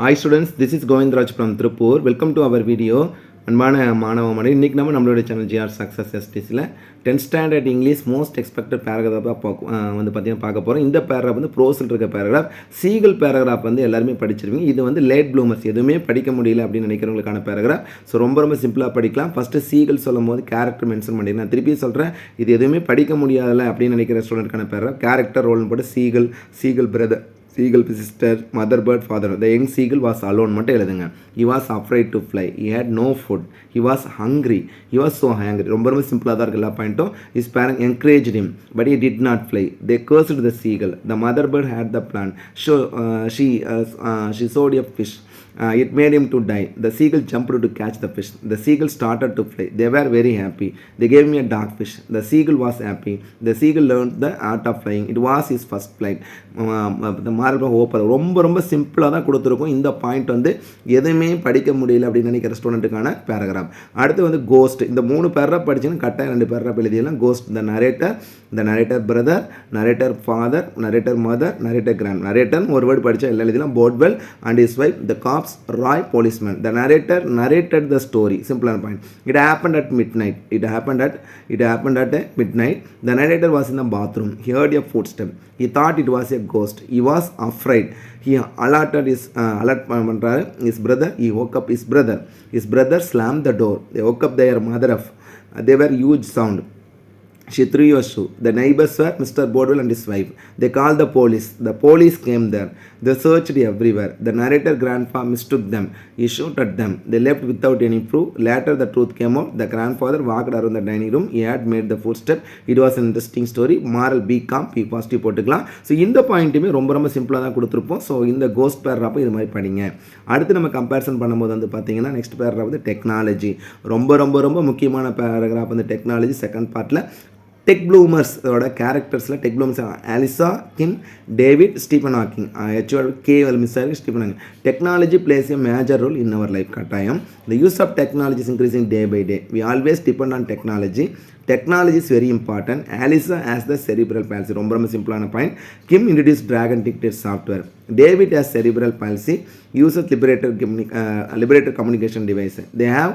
Hi students, this is Govindraj from Tripur. Welcome to our video. அன்பான மாணவ மாணவி இன்றைக்கி நம்மளுடைய சேனல் ஜிஆர் சக்ஸஸ் எஸ்டிஸில் 10th standard English most expected பேராகிராஃபாக வந்து பார்த்திங்கன்னா பார்க்க போகிறோம். இந்த பேராகிராஃப் வந்து ப்ரோஸில் இருக்க பேராகிராஃப். சீகல் பேராகிராஃப் வந்து எல்லாருமே படிச்சிருவீங்க. இது வந்து லேட் ப்ளூமர்ஸ் எதுவுமே படிக்க முடியல அப்படின்னு நினைக்கிறவங்களுக்கான பேராகிராஃப். ஸோ ரொம்ப சிம்பிளாக படிக்கலாம். ஃபஸ்ட்டு சீகல் சொல்லும் போது கேரக்டர் மென்ஷன் பண்ணிடுறேன். நான் திருப்பி சொல்கிறேன், இது எதுவுமே படிக்க முடியாதுல்ல அப்படின்னு நினைக்கிற ஸ்டூடெண்ட்கான பேராகிராஃப். கேரக்டர் ரோல்னு போட்டு seagull brother, seagull sister, mother bird, father. The young seagull was alone. மட்டும் எழுதுங்க. He was afraid to fly. He had no food. He was hungry. He was so hungry. ரொம்ப சிம்பிளாக தான் இருக்குது எல்லா பாயிண்ட்டும். His parents encouraged him, but he did not fly. They cursed the seagull. The mother bird had the plan. She sowed a fish. It made him to die. The seagull jumped to catch the fish. The seagull started to fly. They were very happy. They gave me a dog fish. The seagull was happy. The seagull learned the art of flying. It was his first flight. The moral of hope. ரொம்ப சிம்பிளாக தான் கொடுத்துருக்கோம். இந்த point வந்து எதுவுமே படிக்க முடியல அப்படின்னு நினைக்கிற ஸ்டூடெண்ட்டுக்கான பேராகிராஃப். அடுத்து வந்து கோஸ்ட். இந்த 3 பேராகிராஃப் படிச்சுன்னு கட்டாயம் 2 பேராகிராஃப் எழுதியெல்லாம். Ghost, the narrator brother, narrator father, narrator mother, narrator grand. நரேட்டர்னு ஒரு வேர்டு படித்தா எல்லாம் எழுதிலாம். Portwell and is wife, the cops, Roy policeman. The narrator narrated the story. Simple point. It happened at midnight. It happened at midnight. The narrator was in the bathroom. He heard a footstep. He thought it was a ghost. He was afraid. He alerted his brother. He woke up his brother. His brother slammed the door. They woke up their mother up. They were huge sound. She threw a shoe. The neighbors were Mr. Bodwell and his wife. They called the police. The police came there. They searched everywhere. The narrator grandpa mistook them. He shot at them. They left without any proof. Later the truth came out. The grandfather walked around the dining room. He had made the footstep. It was an interesting story. Moral, be calm, be positive போட்டுக்கலாம். So இந்த பாயிண்ட்டுமே ரொம்ப சிம்பிளாக தான் கொடுத்துருப்போம். So இந்த cost paragraph இது மாதிரி படிங்க. அடுத்து நம்ம கம்பேரிசன் பண்ணும்போது வந்து பார்த்தீங்கன்னா நெக்ஸ்ட் பேராகிராஃப் வந்து டெக்னாலஜி. ரொம்ப முக்கியமான பேராகிராஃப் வந்து டெக்னாலஜி. செகண்ட் பார்ட்டில் டெக் ப்ளூமர்ஸ் அதோட கேரக்டர்ஸில் tech bloomers Alisa, Kim, David, Stephen Hawking. கே மிஸ் ஆகி Stephen Hawking. Technology plays a major role in our life. கட்டாயம். The use of technology is increasing day by day. We always depend on technology. Technology is very important. Alisa has the cerebral palsy. ரொம்ப சிம்பிளான point. Kim introduced Dragon Dictate software. David has cerebral palsy. Uses liberator communication device. They have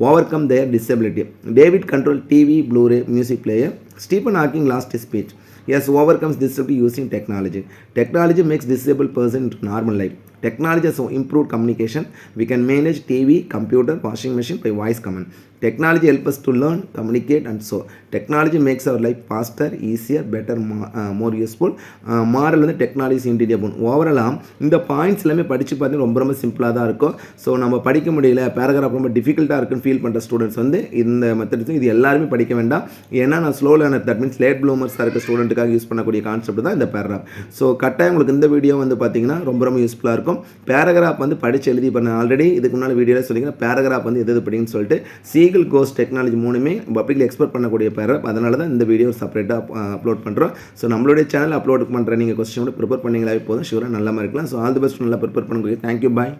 overcome their disability. David controlled TV, Blu-ray, music player. Stephen Hawking lost his speech. He has overcome disability using technology. Technology makes disabled person into normal life. Technology has improved communication. We can manage TV, computer, washing machine by voice command. Technology helps us to learn, communicate and so. Technology makes our life faster, easier, better, more useful. Moral வந்து technology is இன்டீரியபிள். ஓவராலாக இந்த points எல்லாமே படித்து பார்த்தீங்கன்னா ரொம்ப சிம்பிளாக தான் இருக்கும். ஸோ நம்ம படிக்க முடியல, பேராகிராஃப் ரொம்ப டிஃபிகல்ட்டாக இருக்குன்னு ஃபீல் பண்ணுற ஸ்டூடெண்ட்ஸ் வந்து இந்த மெத்தட்ஸ் இது எல்லாருமே படிக்க வேண்டாம். ஏன்னா நான் slow learner, that means late ப்ளூமர்ஸாக இருக்க ஸ்டூடெண்ட்டுக்காக யூஸ் பண்ணக்கூடிய கான்செப்ட் தான் இந்த பேராகிராஃப். ஸோ கட்டாயம் உங்களுக்கு இந்த வீடியோ வந்து பார்த்தீங்கன்னா ரொம்ப யூஸ்ஃபுல்லாக இருக்கும். பேராகிராஃப் வந்து படித்து எழுதி பண்ண ஆல்ரெடி இதுக்கு முன்னால் வீடியோவில் சொல்லிங்கன்னா பேராகிராஃப் வந்து எது படின்னு சொல்லிட்டு சீகல் கோஸ்ட் டெக்னாலஜி 3மே பப்ளிக்கில் எக்ஸ்போர்ட் பண்ணக்கூடிய பேராகிராஃப். அதனால தான் இந்த வீடியோ செப்பரேட்டாக அப்லோட் பண்ணுறோம். ஸோ நம்மளுடைய சேனல் அப்லோட் பண்ணுற நீங்கள் கொஸ்டின் கூட ப்ரிப்பேர் பண்ணிங்களாவே போதும். ஷூராக நல்லா இருக்கலாம். ஸோ ஆல் தி பெஸ்ட், நல்லா ப்ரிப்பேர் பண்ணுங்க. தேங்க்யூ, பாய்.